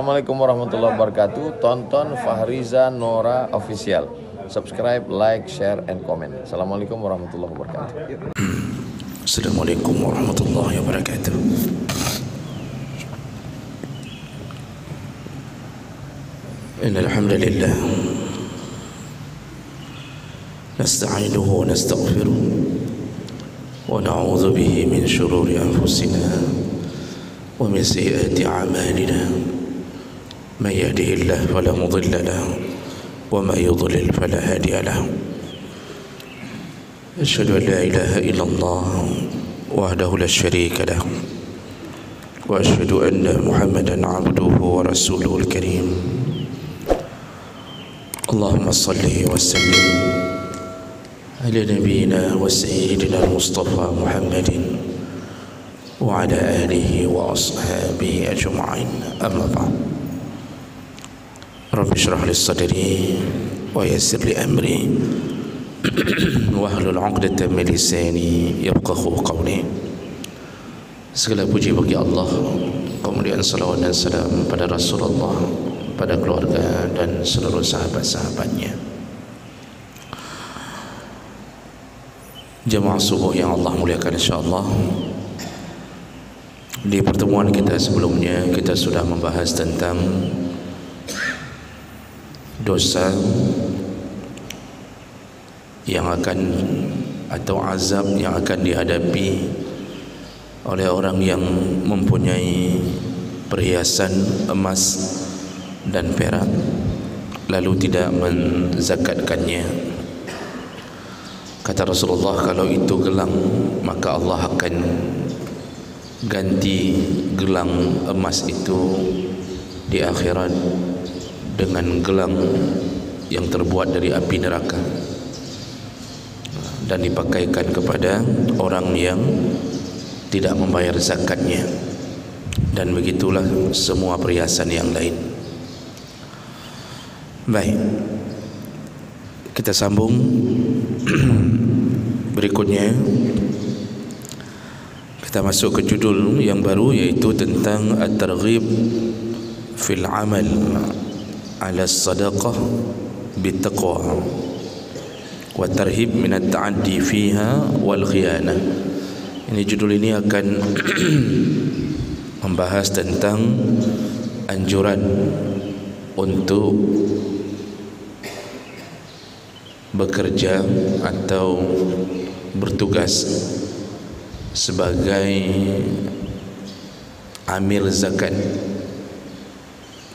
Assalamualaikum warahmatullahi wabarakatuh. Tonton Fahriza Nora Official. Subscribe, like, share, and comment. Assalamualaikum warahmatullahi wabarakatuh. Assalamualaikum warahmatullahi wabarakatuh. Innal hamdalillah nasta'inuhu wa nastaghfiruh wa na'udzu bihi min shururi anfusina wa min sayyiati a'malina. Man yahdihillahu fala mudilla lahu wa man yudlil fala hadiya lahu. Asyhadu an la ilaha illallah wahdahu la syarika lahu wa asyhadu anna Muhammadan 'abduhu wa rasuluhul karim. Allahumma salli wa sallim ala nabiyyina wa sayyidina al-Mustafa Muhammadin wa ala alihi wa ashabihi ajma'in. Amma ba'd. Rabbi shrah li sadri wa yassir li amri wahlul 'uqdatam min lisani yafqahu qawli. Segala puji bagi Allah, kemudian salawat dan salam pada Rasulullah, pada keluarga dan seluruh sahabat-sahabatnya. Jemaah subuh yang Allah muliakan, insyaallah, di pertemuan kita sebelumnya kita sudah membahas tentang dosa yang akan atau azab yang akan dihadapi oleh orang yang mempunyai perhiasan emas dan perak lalu tidak menzakatkannya. Kata Rasulullah, kalau itu gelang maka Allah akan ganti gelang emas itu di akhirat dengan gelang yang terbuat dari api neraka dan dipakaikan kepada orang yang tidak membayar zakatnya, dan begitulah semua perhiasan yang lain. Baik, kita sambung. Berikutnya kita masuk ke judul yang baru, yaitu tentang at-targhib fil amal ala sadaqah bittaqwa wa tarhib min at-ta'addi fiha wal khiyanah. Ini judul ini akan membahas tentang anjuran untuk bekerja atau bertugas sebagai amil zakat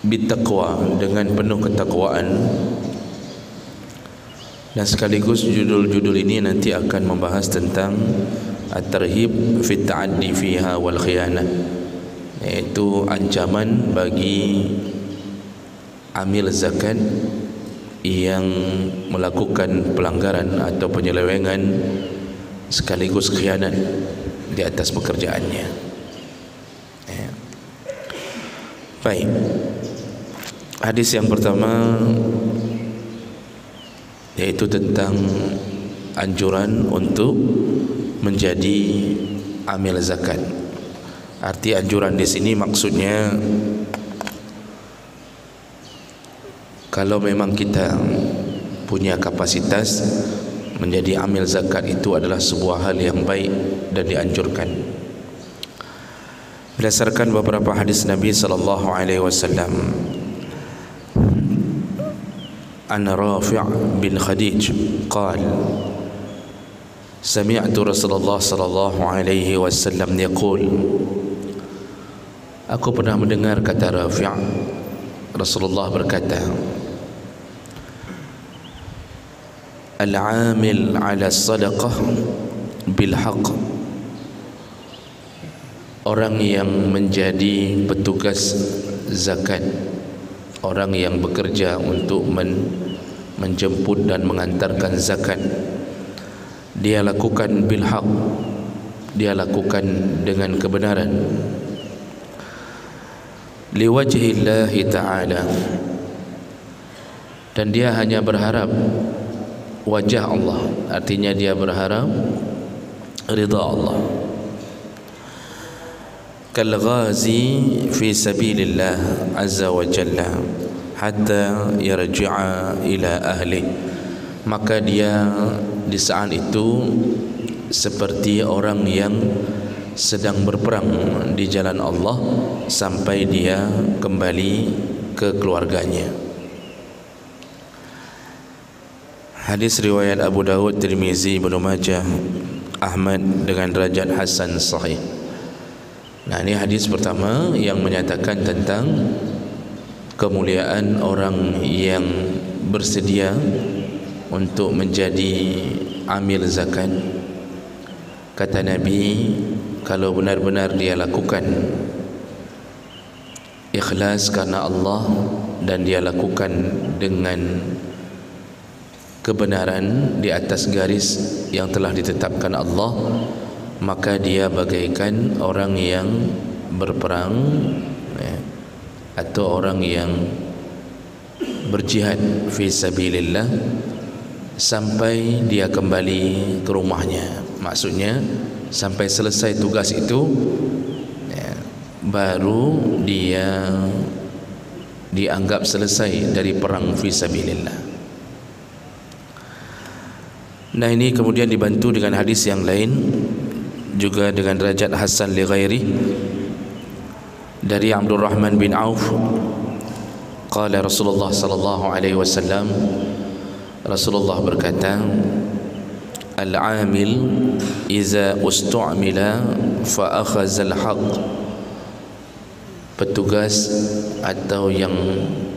bittaqwa, dengan penuh ketakwaan. Dan sekaligus judul-judul ini nanti akan membahas tentang at-tarhib fi ta'addi fiha wal khiyanah, yaitu ancaman bagi amil zakat yang melakukan pelanggaran atau penyelewengan sekaligus khianat di atas pekerjaannya. Baik, hadis yang pertama yaitu tentang anjuran untuk menjadi amil zakat. Arti anjuran di sini maksudnya, kalau memang kita punya kapasitas menjadi amil zakat, itu adalah sebuah hal yang baik dan dianjurkan. Berdasarkan beberapa hadis Nabi sallallahu alaihi wasallam, an Rafi' bin Khadij qala sami'tu Rasulullah sallallahu alaihi wasallam yaqul, aku pernah mendengar, kata Rafi', Rasulullah berkata, al-amil ala sadaqah bil haqq, orang yang menjadi petugas zakat, orang yang bekerja untuk menjemput dan mengantarkan zakat, dia lakukan bil haqq, dia lakukan dengan kebenaran, liwajhillahi ta'ala, dan dia hanya berharap wajah Allah, artinya dia berharap ridha Allah. kal ghazi fi sabilillah azza wa jalla hatta yarji'a ila ahli, maka dia di saat itu seperti orang yang sedang berperang di jalan Allah sampai dia kembali ke keluarganya. Hadis riwayat Abu Dawud, Tirmizi, Ibnu Majah, Ahmad dengan derajat hasan sahih. Nah, ini hadis pertama yang menyatakan tentang kemuliaan orang yang bersedia untuk menjadi amil zakat. Kata Nabi, kalau benar-benar dia lakukan ikhlas karena Allah dan dia lakukan dengan kebenaran di atas garis yang telah ditetapkan Allah, maka dia bagaikan orang yang berperang atau orang yang berjihad fi sabilillah sampai dia kembali ke rumahnya. Maksudnya sampai selesai tugas itu baru dia dianggap selesai dari perang fi sabilillah. Nah, ini kemudian dibantu dengan hadis yang lain juga dengan derajat hasan li ghairi dari Abdurrahman bin Auf, qala Rasulullah sallallahu alaihi wasallam, Rasulullah berkata, al-amil iza ustu'mila fa akhadha al-haq, petugas atau yang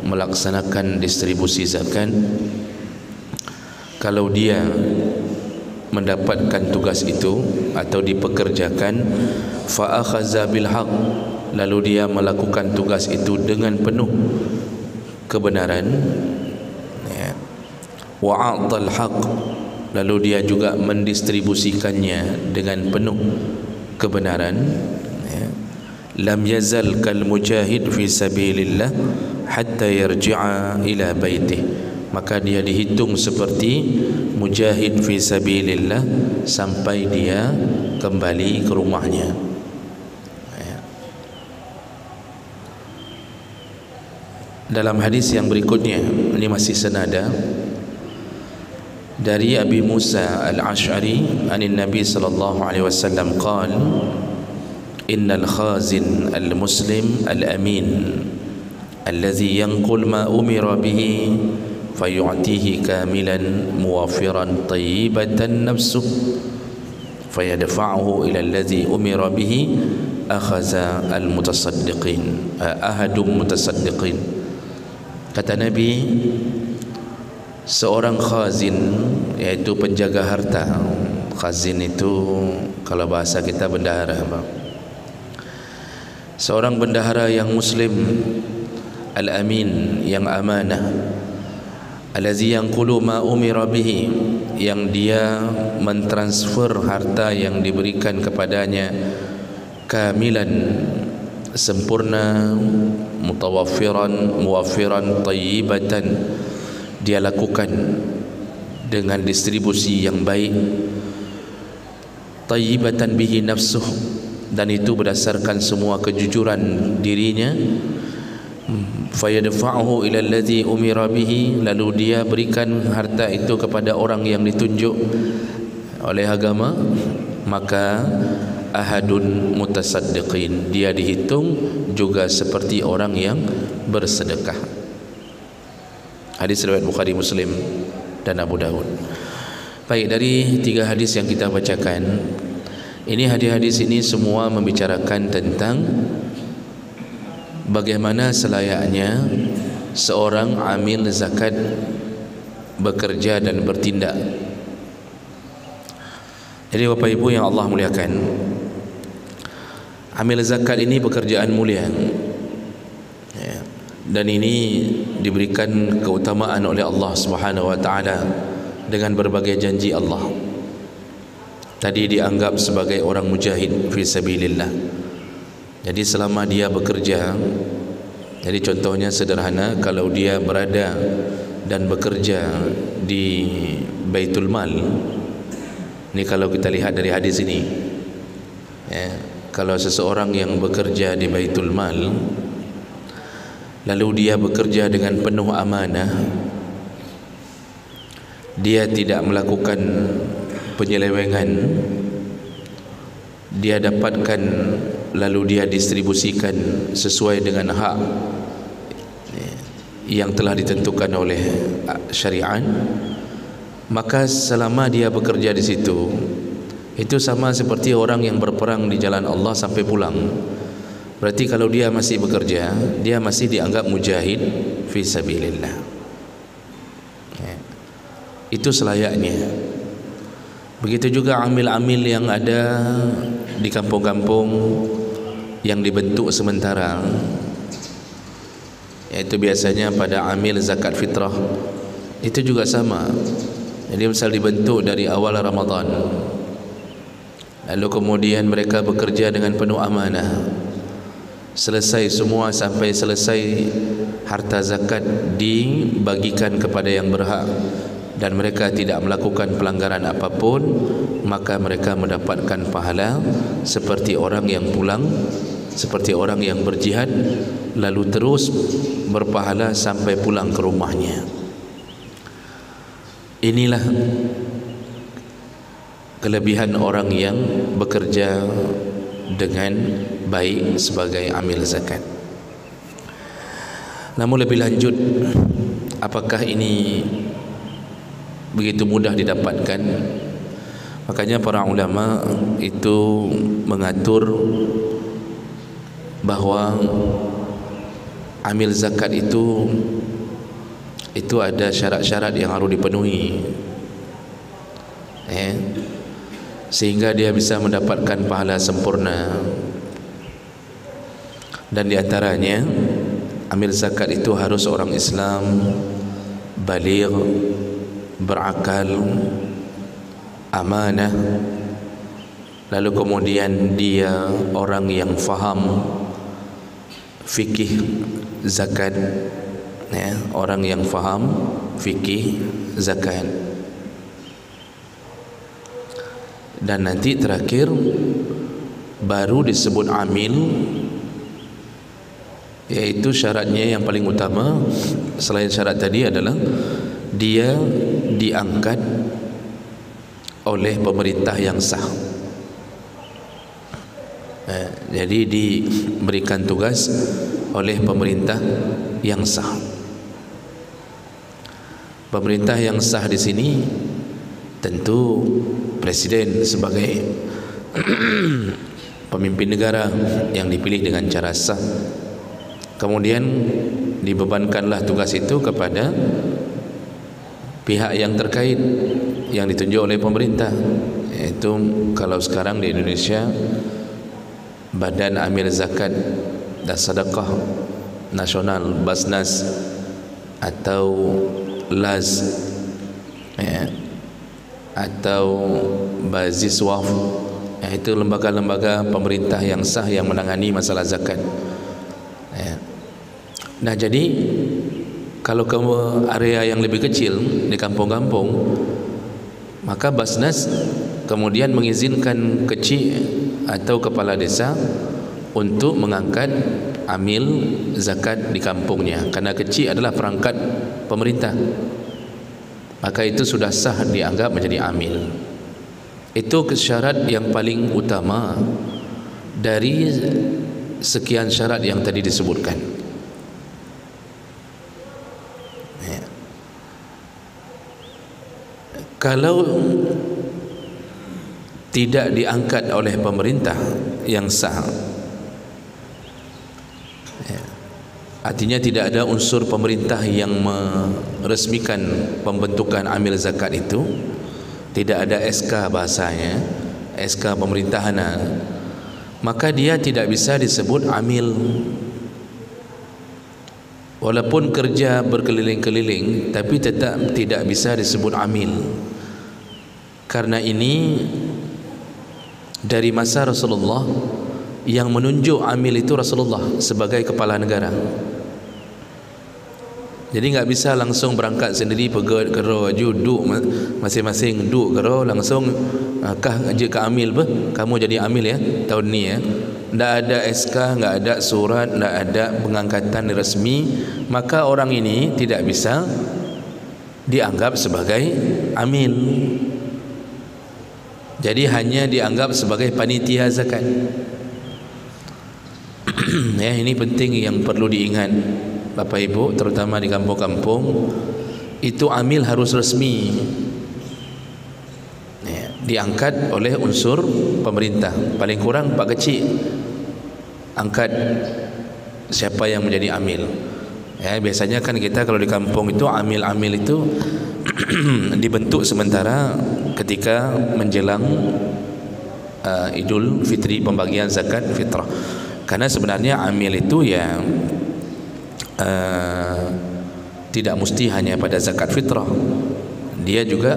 melaksanakan distribusi zakat, kalau dia mendapatkan tugas itu atau dipekerjakan, fa akhadha bil haq, lalu dia melakukan tugas itu dengan penuh kebenaran, wa a'tal haq, lalu dia juga mendistribusikannya dengan penuh kebenaran, lam yazal kal mujahid fi sabilillah hatta yarji'a ila baitih, maka dia dihitung seperti mujahid fi sabilillah sampai dia kembali ke rumahnya. Dalam hadis yang berikutnya, ini masih senada dari Abi Musa Al-Ash'ari anin Nabi sallallahu alaihi wasallam qala, innal khazin al-muslim al-amin alladhi yanqul ma umira bihi fayu'tihi kamilan muwafiran tayyibatan nafsuh fayadfa'uhu ila alladhi umira bihi akhaza al-mutasaddiqin ahadum mutasaddiqin. Kata Nabi, seorang khazin, yaitu penjaga harta. Khazin itu kalau bahasa kita bendahara. Seorang bendahara yang muslim, al-amin, yang amanah, allazi yanqulu ma umira bihi, yang dia mentransfer harta yang diberikan kepadanya kamilan, sempurna, mutawaffiran, muwaffiran, tayyibatan, dia lakukan dengan distribusi yang baik, tayyibatan bihi nafsuh, dan itu berdasarkan semua kejujuran dirinya, fayadfa'uhu ila alladhi umira bihi, lalu dia berikan harta itu kepada orang yang ditunjuk oleh agama, maka ahadun mutasaddiqin, dia dihitung juga seperti orang yang bersedekah. Hadis riwayat Bukhari, Muslim dan Abu Dawud. Baik, dari 3 hadis yang kita bacakan ini, hadis-hadis ini semua membicarakan tentang bagaimana selayaknya seorang amil zakat bekerja dan bertindak. Jadi Bapak Ibu yang Allah muliakan, amil zakat ini pekerjaan mulia, dan ini diberikan keutamaan oleh Allah Subhanahu wa taala dengan berbagai janji Allah. Tadi dianggap sebagai orang mujahid fi sabilillah. Jadi selama dia bekerja, jadi contohnya sederhana, kalau dia berada dan bekerja di Baitul Mal, ini kalau kita lihat dari hadis ini, kalau seseorang yang bekerja di Baitul Mal lalu dia bekerja dengan penuh amanah, dia tidak melakukan penyelewengan, dia dapatkan lalu dia distribusikan sesuai dengan hak yang telah ditentukan oleh syariat, maka selama dia bekerja di situ, itu sama seperti orang yang berperang di jalan Allah sampai pulang. Berarti kalau dia masih bekerja, dia masih dianggap mujahid fi sabilillah. Itu selayaknya. Begitu juga amil-amil yang ada di kampung-kampung yang dibentuk sementara, yaitu biasanya pada amil zakat fitrah, itu juga sama. Jadi misal dibentuk dari awal Ramadan, lalu kemudian mereka bekerja dengan penuh amanah, selesai semua sampai selesai harta zakat dibagikan kepada yang berhak, dan mereka tidak melakukan pelanggaran apapun, maka mereka mendapatkan pahala seperti orang yang pulang, seperti orang yang berjihad lalu terus berpahala sampai pulang ke rumahnya. Inilah kelebihan orang yang bekerja dengan baik sebagai amil zakat. Namun lebih lanjut, apakah ini begitu mudah didapatkan? Makanya para ulama itu mengatur bahwa amil zakat itu ada syarat-syarat yang harus dipenuhi, sehingga dia bisa mendapatkan pahala sempurna. Dan diantaranya, amil zakat itu harus orang Islam baligh, berakal, amanah, lalu kemudian dia orang yang faham fikih zakat, orang yang faham fikih zakat. Dan nanti terakhir baru disebut amil, yaitu syaratnya yang paling utama selain syarat tadi adalah dia diangkat oleh pemerintah yang sah. Jadi diberikan tugas oleh pemerintah yang sah. Pemerintah yang sah di sini tentu presiden sebagai pemimpin negara yang dipilih dengan cara sah. Kemudian dibebankanlah tugas itu kepada pihak yang terkait yang ditunjuk oleh pemerintah, yaitu kalau sekarang di Indonesia Badan Amil Zakat dan Sedekah Nasional, Basnas atau LAZ, atau Bazis Waf, itu lembaga-lembaga pemerintah yang sah yang menangani masalah zakat. Nah, jadi kalau ke area yang lebih kecil di kampung-kampung, maka Basnas kemudian mengizinkan kecil atau kepala desa untuk mengangkat amil zakat di kampungnya, karena kecil adalah perangkat pemerintah, maka itu sudah sah dianggap menjadi amil. Itu syarat yang paling utama dari sekian syarat yang tadi disebutkan. Kalau tidak diangkat oleh pemerintah yang sah, artinya tidak ada unsur pemerintah yang meresmikan pembentukan amil zakat itu, tidak ada SK bahasanya, SK pemerintahan, maka dia tidak bisa disebut amil. Walaupun kerja berkeliling-keliling, tapi tetap tidak bisa disebut amil. Karena ini dari masa Rasulullah, yang menunjuk amil itu Rasulullah sebagai kepala negara. Jadi nggak bisa langsung berangkat sendiri pergi kero duduk masing-masing duduk kero langsung kah je ke amil apa? Kamu jadi amil ya tahun ni ya. Tidak ada SK, nggak ada surat, tidak ada pengangkatan resmi, maka orang ini tidak bisa dianggap sebagai amil. Jadi hanya dianggap sebagai panitia zakat. Ya, ini penting yang perlu diingat Bapak Ibu, terutama di kampung-kampung. Itu amil harus resmi ya, diangkat oleh unsur pemerintah. Paling kurang Pak Kecik angkat siapa yang menjadi amil ya. Biasanya kan kita kalau di kampung itu amil-amil itu dibentuk sementara ketika menjelang Idul Fitri, pembagian zakat fitrah. Karena sebenarnya amil itu ya tidak mesti hanya pada zakat fitrah, dia juga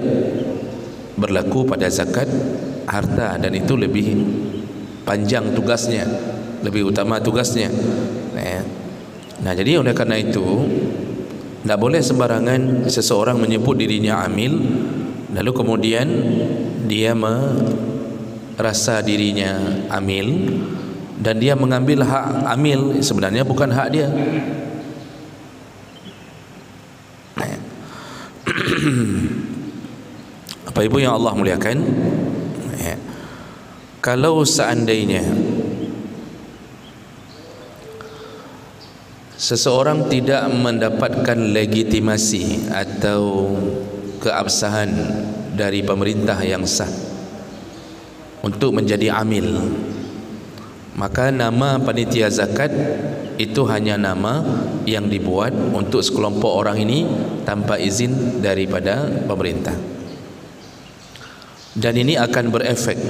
berlaku pada zakat harta, dan itu lebih panjang tugasnya, lebih utama tugasnya. Nah, jadi oleh karena itu tidak boleh sembarangan seseorang menyebut dirinya amil lalu kemudian dia merasa dirinya amil dan dia mengambil hak amil, sebenarnya bukan hak dia. Bapak Ibu yang Allah muliakan, ya, kalau seandainya seseorang tidak mendapatkan legitimasi atau keabsahan dari pemerintah yang sah untuk menjadi amil, maka nama panitia zakat itu hanya nama yang dibuat untuk sekelompok orang ini tanpa izin daripada pemerintah. Dan ini akan berefek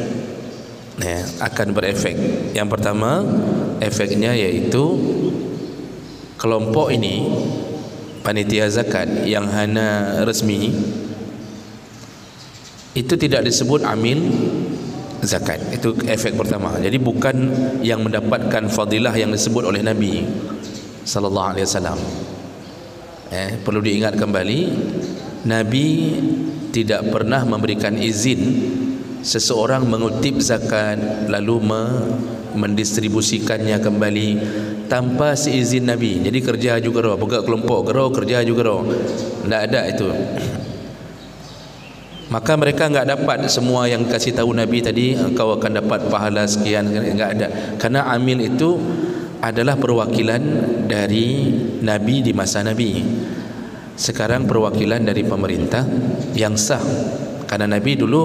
ya, akan berefek. Yang pertama efeknya yaitu kelompok ini, panitia zakat yang hanya resmi, itu tidak disebut amil zakat. Itu efek pertama. Jadi bukan yang mendapatkan fadilah yang disebut oleh Nabi sallallahu alaihi wasallam. Perlu diingat kembali, Nabi tidak pernah memberikan izin seseorang mengutip zakat lalu mendistribusikannya kembali tanpa seizin Nabi. Jadi kerja juga roh, buka kelompok roh, kerja juga roh. Tidak ada itu. Maka mereka enggak dapat semua yang kasih tahu Nabi tadi, engkau akan dapat pahala sekian, enggak ada. Karena amil itu adalah perwakilan dari Nabi di masa Nabi. Sekarang perwakilan dari pemerintah yang sah. Karena Nabi dulu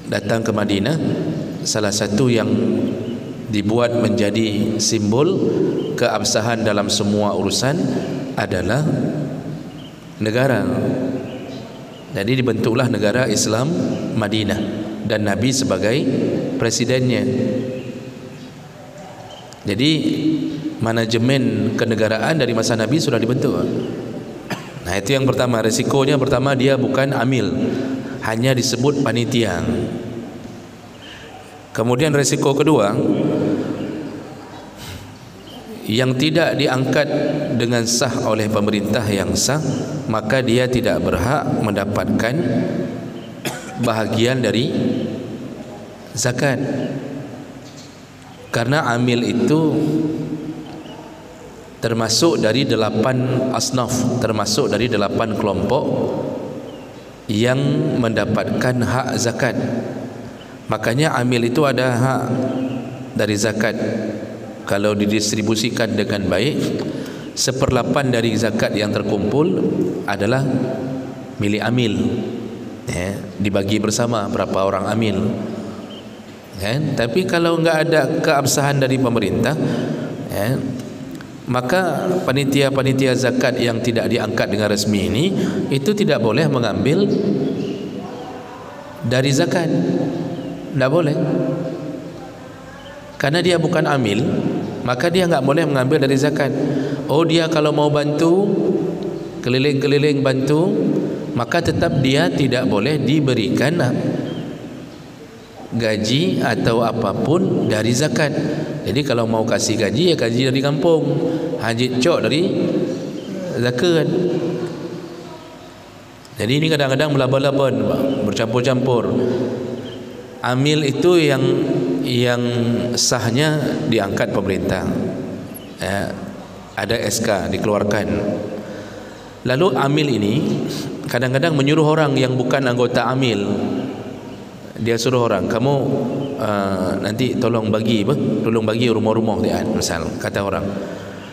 datang ke Madinah, salah satu yang dibuat menjadi simbol keabsahan dalam semua urusan adalah negara. Jadi dibentuklah negara Islam Madinah dan Nabi sebagai presidennya. Jadi manajemen kenegaraan dari masa Nabi sudah dibentuk. Nah, itu yang pertama, resikonya pertama dia bukan amil, hanya disebut panitia. Kemudian resiko kedua, yang tidak diangkat dengan sah oleh pemerintah yang sah, maka dia tidak berhak mendapatkan bahagian dari zakat. Karena amil itu termasuk dari 8 asnaf, termasuk dari 8 kelompok yang mendapatkan hak zakat. Makanya amil itu ada hak dari zakat. Kalau didistribusikan dengan baik, 1/8 dari zakat yang terkumpul adalah milik amil. Dibagi bersama berapa orang amil. Tapi kalau enggak ada keabsahan dari pemerintah, maka panitia-panitia zakat yang tidak diangkat dengan resmi ini itu tidak boleh mengambil dari zakat. Tidak boleh. Karena dia bukan amil, maka dia enggak boleh mengambil dari zakat. Oh, dia kalau mau bantu, keliling-keliling bantu, maka tetap dia tidak boleh diberikan gaji atau apapun dari zakat. Jadi kalau mau kasih gaji, ya gaji dari kampung, haji cok dari zakat kan. Jadi ini kadang-kadang melaba-laba, bercampur-campur. Amil itu yang sahnya diangkat pemerintah, ada SK dikeluarkan. Lalu amil ini kadang-kadang menyuruh orang yang bukan anggota amil. Dia suruh orang, kamu nanti tolong bagi rumah-rumah dia, misal kata orang.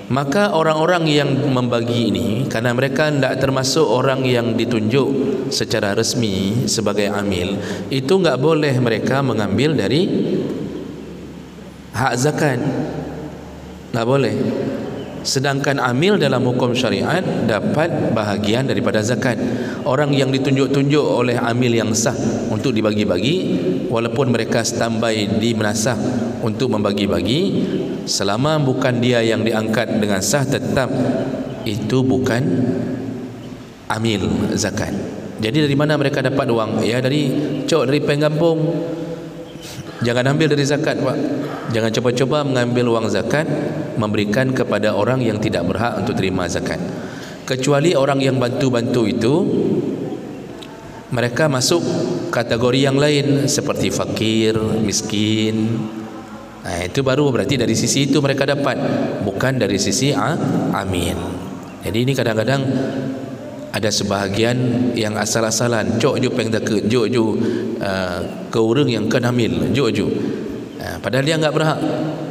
Maka orang-orang yang membagi ini, karena mereka tidak termasuk orang yang ditunjuk secara resmi sebagai amil, itu enggak boleh mereka mengambil dari hak zakat, enggak boleh. Sedangkan amil dalam hukum syariat dapat bahagian daripada zakat. Orang yang ditunjuk-tunjuk oleh amil yang sah untuk dibagi-bagi, walaupun mereka standby di menasah untuk membagi-bagi, selama bukan dia yang diangkat dengan sah, tetap itu bukan amil zakat. Jadi dari mana mereka dapat uang? Ya dari penggampung. Jangan ambil dari zakat, Pak. Jangan coba-coba mengambil uang zakat memberikan kepada orang yang tidak berhak untuk terima zakat. Kecuali orang yang bantu-bantu itu mereka masuk kategori yang lain seperti fakir, miskin. Nah, itu baru berarti dari sisi itu mereka dapat, bukan dari sisi amil. Jadi ini kadang-kadang ada sebahagian yang asal-asalan, cok ju peng zakat, cok ju ke orang yang kan amil, cok ju. Padahal dia enggak berhak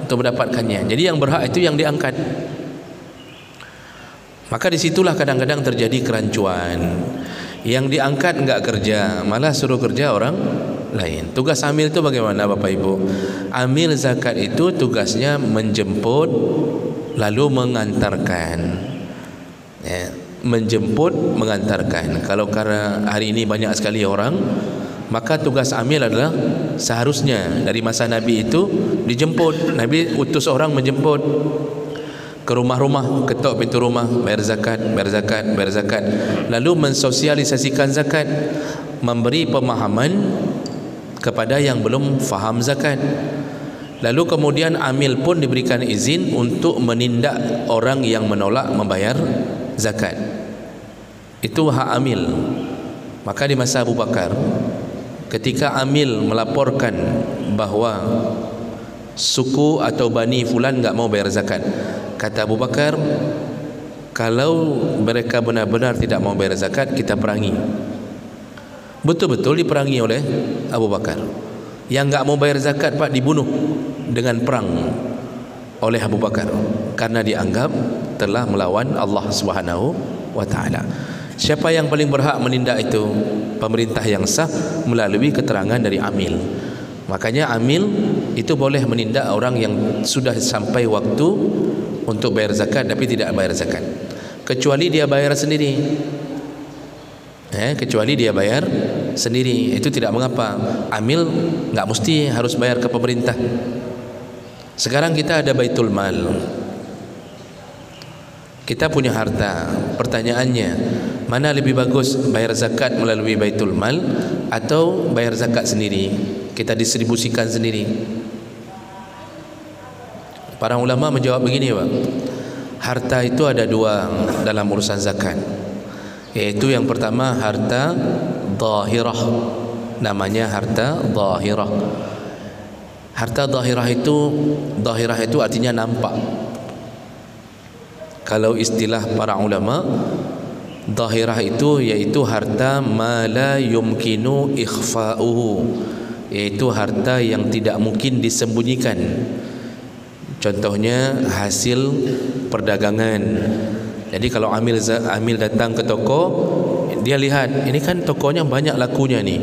untuk mendapatkannya. Jadi yang berhak itu yang diangkat. Maka disitulah kadang-kadang terjadi kerancuan. Yang diangkat enggak kerja, malah suruh kerja orang lain. Tugas amil itu bagaimana Bapak Ibu? Amil zakat itu tugasnya menjemput lalu mengantarkan. Ya, menjemput mengantarkan. Kalau karena hari ini banyak sekali orang, maka tugas amil adalah seharusnya dari masa Nabi itu dijemput. Nabi utus orang menjemput ke rumah-rumah, ketok pintu rumah, bayar zakat, bayar zakat, bayar zakat. Lalu mensosialisasikan zakat, memberi pemahaman kepada yang belum faham zakat. Lalu kemudian amil pun diberikan izin untuk menindak orang yang menolak membayar zakat. Itu hak amil. Maka di masa Abu Bakar, ketika amil melaporkan bahawa suku atau bani fulan enggak mau bayar zakat, kata Abu Bakar, kalau mereka benar-benar tidak mau bayar zakat, kita perangi. Betul-betul diperangi oleh Abu Bakar. Yang enggak mau bayar zakat, Pak, dibunuh dengan perang oleh Abu Bakar karena dianggap telah melawan Allah Subhanahu wa taala. Siapa yang paling berhak menindak itu? Pemerintah yang sah melalui keterangan dari amil. Makanya amil itu boleh menindak orang yang sudah sampai waktu untuk bayar zakat tapi tidak bayar zakat, kecuali dia bayar sendiri. Kecuali dia bayar sendiri, itu tidak mengapa. Amil enggak mesti harus bayar ke pemerintah. Sekarang kita ada Baitul Mal, kita punya harta. Pertanyaannya, mana lebih bagus, bayar zakat melalui Baitul Mal atau bayar zakat sendiri, kita distribusikan sendiri? Para ulama menjawab begini, Pak. Harta itu ada dua dalam urusan zakat, yaitu yang pertama harta zahirah, namanya harta zahirah. Harta zahirah itu artinya nampak. Kalau istilah para ulama, zahirah itu yaitu harta ma la yumkinu ikhfa'uhu, yaitu harta yang tidak mungkin disembunyikan. Contohnya hasil perdagangan. Jadi kalau amil datang ke toko, dia lihat, ini kan tokonya banyak lakunya nih,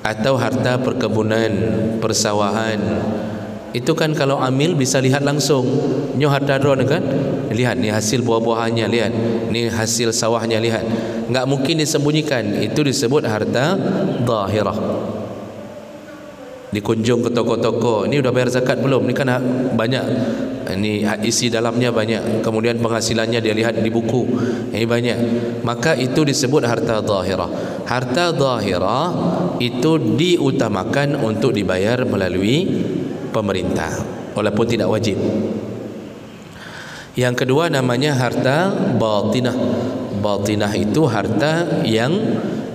atau harta perkebunan, persawahan. Itu kan kalau amil bisa lihat langsung. Nyo harta drone kan, lihat ni hasil buah-buahannya, lihat ni hasil sawahnya, lihat. Enggak mungkin disembunyikan. Itu disebut harta zahirah. Dikunjung ke toko-toko, ini udah bayar zakat belum? Ini kan banyak, ini isi dalamnya banyak, kemudian penghasilannya dia lihat di buku, ini banyak. Maka itu disebut harta zahirah. Harta zahirah itu diutamakan untuk dibayar melalui pemerintah, walaupun tidak wajib. Yang kedua namanya harta batinah. Batinah itu harta yang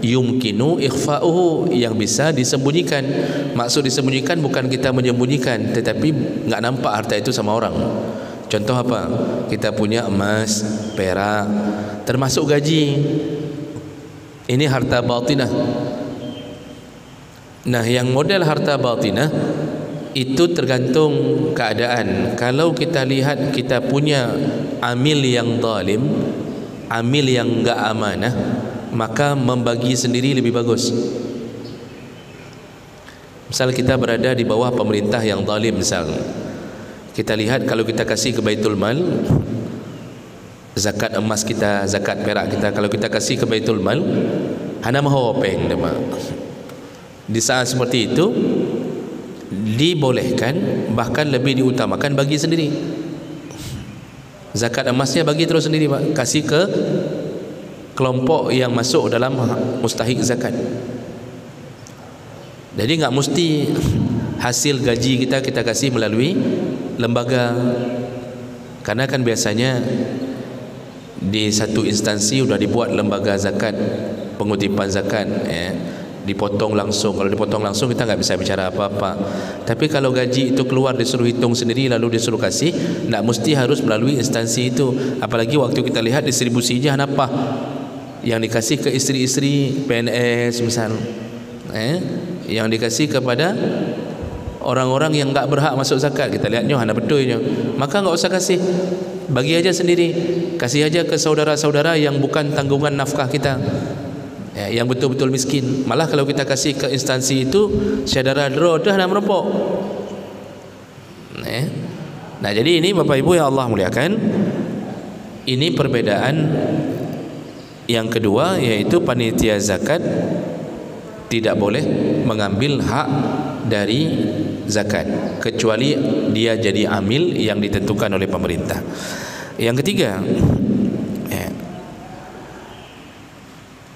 yumkinu ikhfa'uhu, yang bisa disembunyikan. Maksud disembunyikan bukan kita menyembunyikan, tetapi enggak nampak harta itu sama orang. Contoh apa? Kita punya emas, perak, termasuk gaji. Ini harta batinah. Nah, yang model harta batinah itu tergantung keadaan. Kalau kita lihat kita punya amil yang zalim, amil yang enggak amanah, maka membagi sendiri lebih bagus. Misal kita berada di bawah pemerintah yang zalim, misal kita lihat kalau kita kasih ke Baitul Mal, zakat emas kita, zakat perak kita, kalau kita kasih ke Baitul Mal, hana mahu peng dema. Di saat seperti itu dibolehkan, bahkan lebih diutamakan bagi sendiri. Zakat emasnya bagi terus sendiri, Pak. Kasih ke kelompok yang masuk dalam mustahik zakat. Jadi enggak mesti hasil gaji kita kasih melalui lembaga. Karena kan biasanya di satu instansi sudah dibuat lembaga zakat, pengutipan zakat, dipotong langsung. Kalau dipotong langsung kita nggak bisa bicara apa-apa. Tapi kalau gaji itu keluar disuruh hitung sendiri lalu disuruh kasih, nggak mesti harus melalui instansi itu. Apalagi waktu kita lihat distribusinya apa yang dikasih ke istri-istri PNS misal, yang dikasih kepada orang-orang yang nggak berhak masuk zakat, kita lihatnya hana betulnya, maka nggak usah kasih, bagi aja sendiri, kasih aja ke saudara-saudara yang bukan tanggungan nafkah kita, yang betul-betul miskin. Malah kalau kita kasih ke instansi itu, saudara draw dah nak merempok. Nah, jadi ini Bapak Ibu yang Allah muliakan, ini perbedaan yang kedua, yaitu panitia zakat tidak boleh mengambil hak dari zakat kecuali dia jadi amil yang ditentukan oleh pemerintah. Yang ketiga,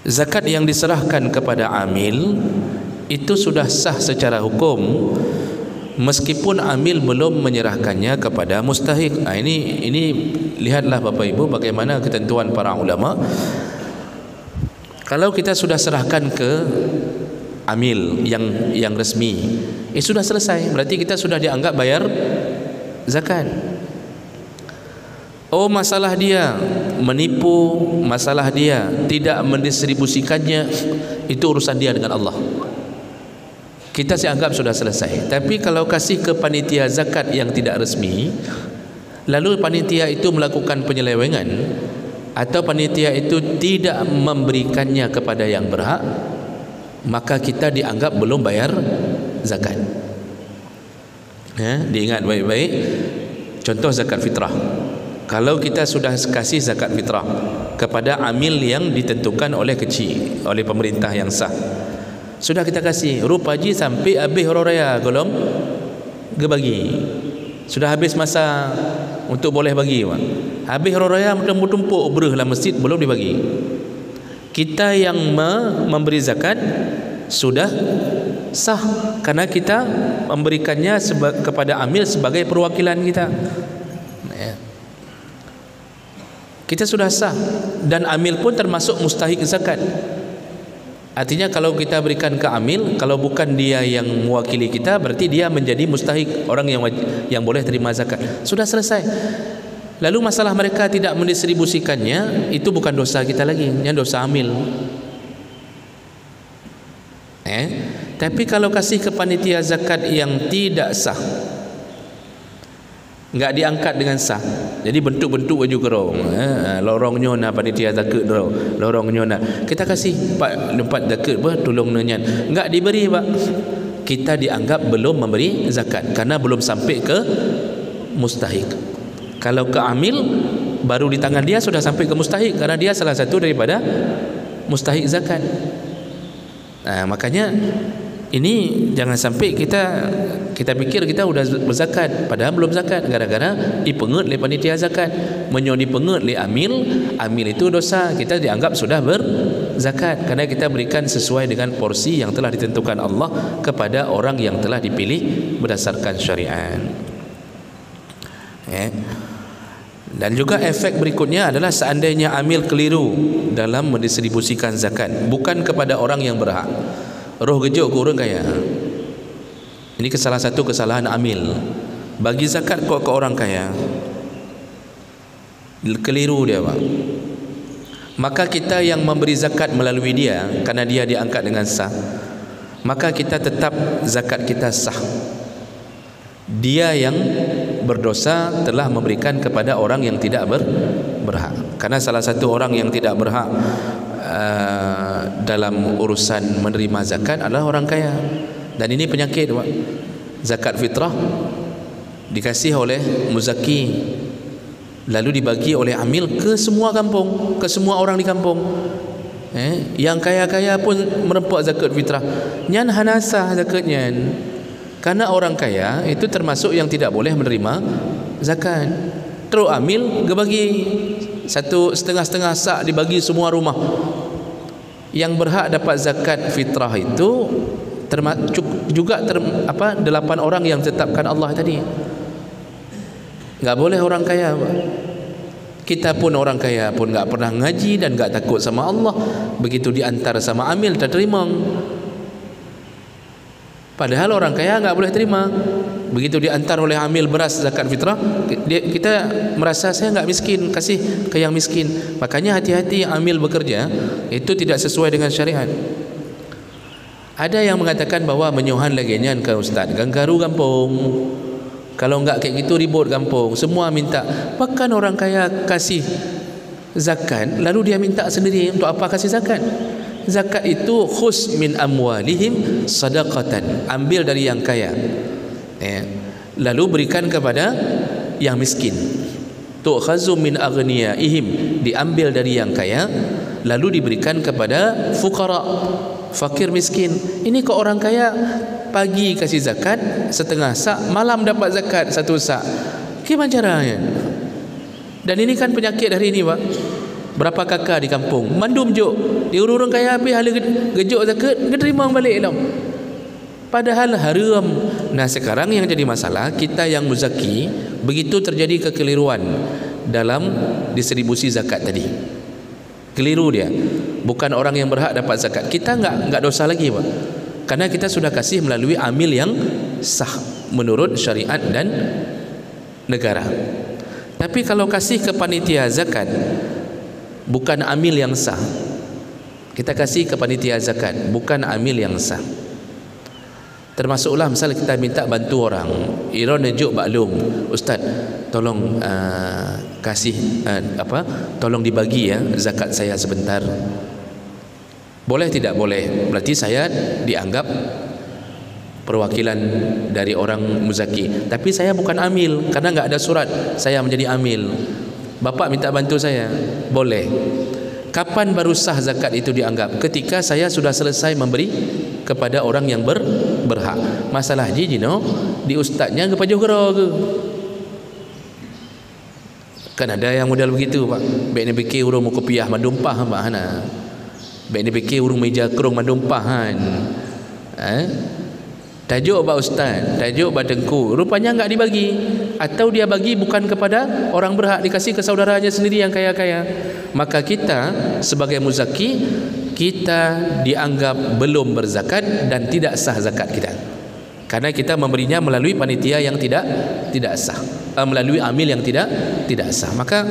zakat yang diserahkan kepada amil itu sudah sah secara hukum meskipun amil belum menyerahkannya kepada mustahik. Ini lihatlah Bapak Ibu bagaimana ketentuan para ulama. Kalau kita sudah serahkan ke amil yang resmi, sudah selesai, berarti kita sudah dianggap bayar zakat. Oh, masalah dia menipu, masalah dia tidak mendistribusikannya, itu urusan dia dengan Allah. Kita anggap sudah selesai. Tapi kalau kasih ke panitia zakat yang tidak resmi, lalu panitia itu melakukan penyelewengan, atau panitia itu tidak memberikannya kepada yang berhak, maka kita dianggap belum bayar zakat. Diingat baik-baik. Contoh zakat fitrah. Kalau kita sudah kasih zakat fitrah kepada amil yang ditentukan oleh kecil, oleh pemerintah yang sah, sudah kita kasih rupaji sampai habis orang raya golong gebagi, sudah habis masa untuk boleh bagi, habis orang raya tumpuk bereh dalam masjid belum dibagi. Kita yang memberi zakat sudah sah karena kita memberikannya kepada amil sebagai perwakilan kita. Kita sudah sah, dan amil pun termasuk mustahik zakat. Artinya kalau kita berikan ke amil, kalau bukan dia yang mewakili kita, berarti dia menjadi mustahik, orang yang boleh terima zakat. Sudah selesai. Lalu masalah mereka tidak mendistribusikannya, itu bukan dosa kita lagi, ini dosa amil. Tapi kalau kasih ke panitia zakat yang tidak sah, enggak diangkat dengan sah, jadi bentuk-bentuk baju kerong, lorongnya na panitia zakat lorongnya na kita kasih tempat zakat tolong nyanyi, enggak diberi, Pak. Kita dianggap belum memberi zakat karena belum sampai ke mustahik. Kalau ke amil baru di tangan dia sudah sampai ke mustahik karena dia salah satu daripada mustahik zakat. Nah, makanya ini jangan sampai kita pikir kita sudah berzakat padahal belum zakat, gara-gara dipengut oleh panitia zakat, dipengut oleh amil itu dosa, kita dianggap sudah berzakat karena kita berikan sesuai dengan porsi yang telah ditentukan Allah kepada orang yang telah dipilih berdasarkan syariat. Dan juga efek berikutnya adalah seandainya amil keliru dalam mendistribusikan zakat, bukan kepada orang yang berhak, roh gejuk ke orang kaya. Ini salah satu kesalahan amil. Bagi zakat ke orang kaya, keliru dia, Pak. Maka kita yang memberi zakat melalui dia, karena dia diangkat dengan sah, maka kita tetap zakat kita sah. Dia yang berdosa telah memberikan kepada orang yang tidak berhak. Karena salah satu orang yang tidak berhak dalam urusan menerima zakat adalah orang kaya. Dan ini penyakit, Pak. Zakat fitrah dikasih oleh muzaki, lalu dibagi oleh amil ke semua kampung, ke semua orang di kampung. Yang kaya-kaya pun merempak zakat fitrah. Nyan hanasah zakatnya. Karena orang kaya itu termasuk yang tidak boleh menerima zakat. Terus amil bagi 1,5 sak dibagi semua rumah. Yang berhak dapat zakat fitrah itu juga 8 orang yang ditetapkan Allah tadi. Enggak boleh orang kaya. Kita pun orang kaya pun enggak pernah ngaji dan enggak takut sama Allah, begitu diantar sama amil tak terima. Padahal orang kaya enggak boleh terima. Begitu diantar oleh amil beras zakat fitrah, kita merasa saya enggak miskin, kasih ke yang miskin. Makanya hati-hati yang amil bekerja itu tidak sesuai dengan syariat. Ada yang mengatakan bahwa menyuhan lagi nyan ke ustaz, ganggaru kampung. Kalau enggak kayak gitu ribut kampung, semua minta. Bahkan orang kaya kasih zakat, lalu dia minta sendiri. Untuk apa kasih zakat? Zakat itu khus min amwalihim sadaqatan, ambil dari yang kaya, lalu berikan kepada yang miskin. Tu'khazu min aghniyaihim, diambil dari yang kaya lalu diberikan kepada fuqara, fakir miskin. Ini ke orang kaya pagi kasih zakat 1/2 sak, malam dapat zakat 1 sak. Gimana caranya? Dan ini kan penyakit hari ini, Pak. Berapa kakak di kampung mandum juk diurung kaya habis hala gejuk zakat terima balik dah. Padahal haram. Nah, sekarang yang jadi masalah kita yang muzaki, begitu terjadi kekeliruan dalam distribusi zakat tadi. Keliru dia. Bukan orang yang berhak dapat zakat. Kita enggak dosa lagi, Pak. Karena kita sudah kasih melalui amil yang sah menurut syariat dan negara. Tapi kalau kasih ke panitia zakat bukan amil yang sah, kita kasih ke panitia zakat bukan amil yang sah. Termasuklah misal kita minta bantu orang, Iron nejuk maklum, ustaz tolong kasih tolong dibagi ya zakat saya sebentar. Boleh tidak boleh? Berarti saya dianggap perwakilan dari orang muzaki, tapi saya bukan amil karena enggak ada surat saya menjadi amil. Bapak minta bantu saya, boleh. Kapan baru sah zakat itu dianggap? Ketika saya sudah selesai memberi kepada orang yang berhak. Masalah ji di ustaznya ke pajuh gero ke. Kan ada yang modal begitu, Pak. Baik ni fikir urung mau kopiah mandumpah Pak hana. Baik ni fikir urung meja kerung mandumpahan. Tajuk Pak Ustaz, tajuk Pak Tengku, rupanya enggak dibagi, atau dia bagi bukan kepada orang berhak, dikasih ke saudaranya sendiri yang kaya-kaya. Maka kita sebagai muzaki, kita dianggap belum berzakat dan tidak sah zakat kita, karena kita memberinya melalui panitia yang tidak sah, melalui amil yang tidak sah. Maka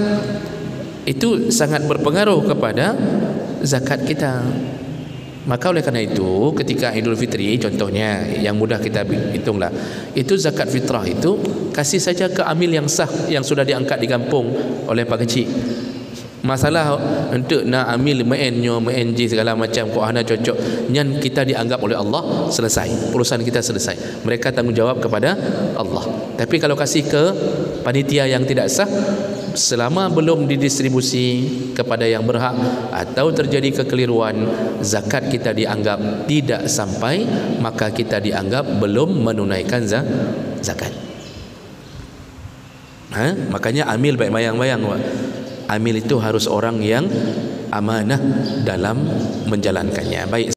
itu sangat berpengaruh kepada zakat kita. Maka oleh karena itu ketika Idul Fitri contohnya yang mudah kita hitunglah, itu zakat fitrah itu kasih saja ke amil yang sah yang sudah diangkat di kampung oleh Pak Kecik. Masalah untuk nak amil menyo menj segala macam kok hana cocok nyan kita dianggap oleh Allah selesai, urusan kita selesai, mereka tanggungjawab kepada Allah. Tapi kalau kasih ke panitia yang tidak sah, selama belum didistribusi kepada yang berhak atau terjadi kekeliruan, zakat kita dianggap tidak sampai, maka kita dianggap belum menunaikan zakat. Makanya amil baik bayang-bayang, Pak. Amil itu harus orang yang amanah dalam menjalankannya. Baik.